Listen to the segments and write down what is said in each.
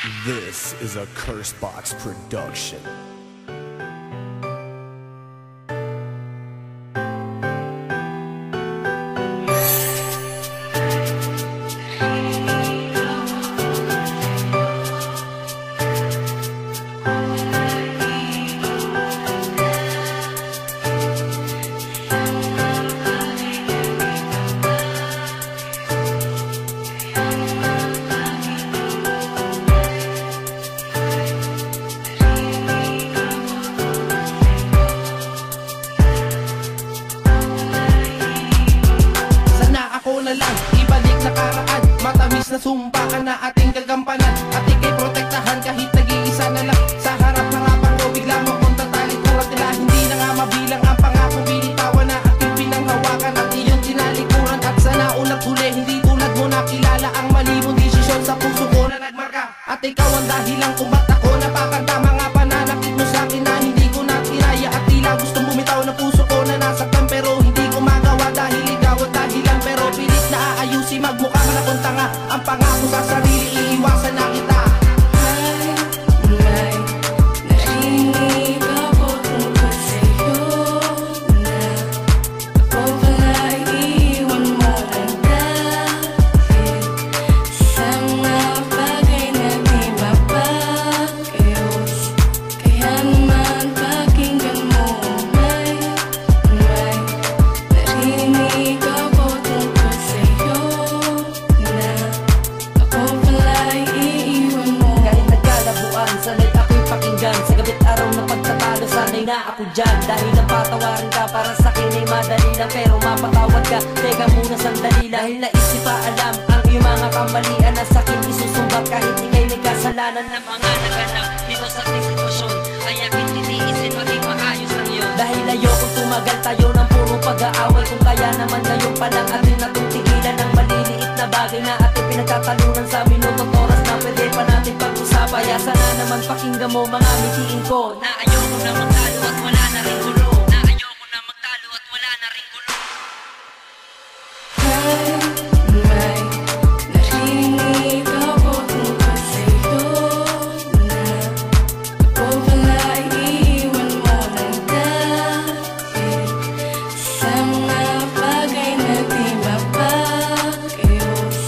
This is a Cursebox production. Ibalik na karaan, matamis na sumpa ka na ating gagampanan. At ika'y protektahan kahit nag-iisa na lang. Sa harap-harapan ko bigla mo kung tatalikuran nila. Hindi na nga mabilang ang pangakong binitawan na aking pinanghawakan at iyong tinalikuran. At sa naunang huli, hindi tulad mo nakilala ang mali mong desisyon sa puso ko na nagmarka. At ikaw ang dahilan kung ba't ako napakanta. Mga pananakit mo sa'kin na hindi ko natinaya. At tila gustong bumitaw na puso ko na nasaktan, pero hindi ko magawa dahil ikaw ang dahilan. Pero pilit na aayusin, magmukha ka na kung tanga. Ang pangako sa sarili, iiwasan na kita. Narinig ako tungkol sa'yo na ako pala'y iiwan mo lang dahil sa mga bagay na di mapag-ayos. Kaya naman pakinggan mo, narinig ako tungkol sa'yo na ako pala'y iiwan mo. Kahit nagkalabuan, sanay ako'y pakinggan. Sa gabit araw na pagtatalo, sanay na ako dyan. Dahil napatawarin ka, para sa'kin ay madali lang. Pero mapatawad ka, teka muna sandali. Dahil naisip pa alam ang iyong mga kamalian na sa'kin isusumbat. Kahit ika'y may kasalanan na mga naganap dito sa ating sitwasyon, kaya pinititiisin maging maayos lang yun. Dahil ayokong tumagal tayo ng puro pag-aaway. Kung kaya naman ngayon pa lang atin natong tigilan ng maliliit na bagay na ating pinagtatalunan sa minuto at oras na pwede pa natin pag-usapan. Kaya sana naman pakinggan mo mga mitiin ko na ayoko na magtalo at wala na rin gulo. Na ayoko na magtalo at wala na rin gulo. May narinig ako tungkol sa'yo na ako pala'y iiwan mo lang dahil sa mga bagay na di mapag-ayos.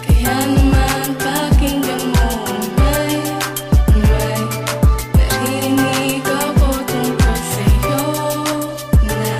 Kaya naman pakinggan mo, may narinig ako tungkol sa'yo na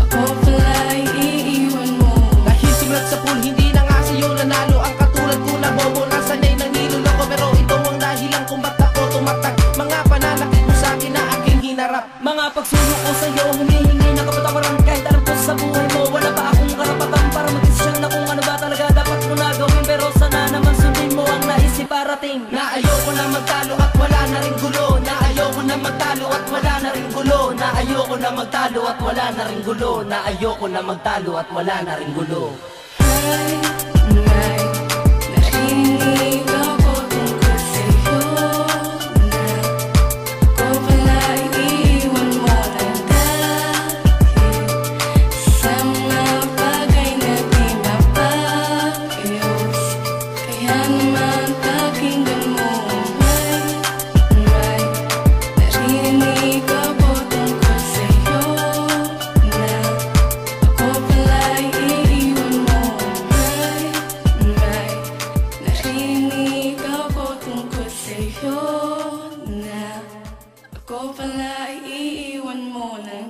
ako pala'y iiwan mo. Dahil simulat sa pool, hindi na nga sa'yo nanalo. Ang katulad ko na bobo, nasanay nang niloloko. Pero ito ang dahilan kung ba't ako tumatak. Mga pananakit mo sa'kin na aking hinarap. Mga pagsulong ko sa'yo, humihingi na kapatawaran. Kahit alam ko sa buhay mo, wala pa akong karapatan para mag-desisyon na kung ano ba talaga dapat mo na gawin. Pero sana naman sundin mo ang naisip parating. Na ayoko na magtalo at wala na rin gulo. Na ayoko na magtalo at wala na rin gulo. Na ayoko na magtalo at wala na rin gulo. Na ayoko na magtalo at wala na rin gulo. May narinig ako tungkol sa'yo na ako pala'y iiwan mo lang dahil sa mga bagay na di mapag-ayos. Kaya naman pakinggan mo, may narinig ako tungkol sa'yo na ako pala'y iiwan mo. May narinig ako tungkol sa'yo na ako pala'y iiwan mo lang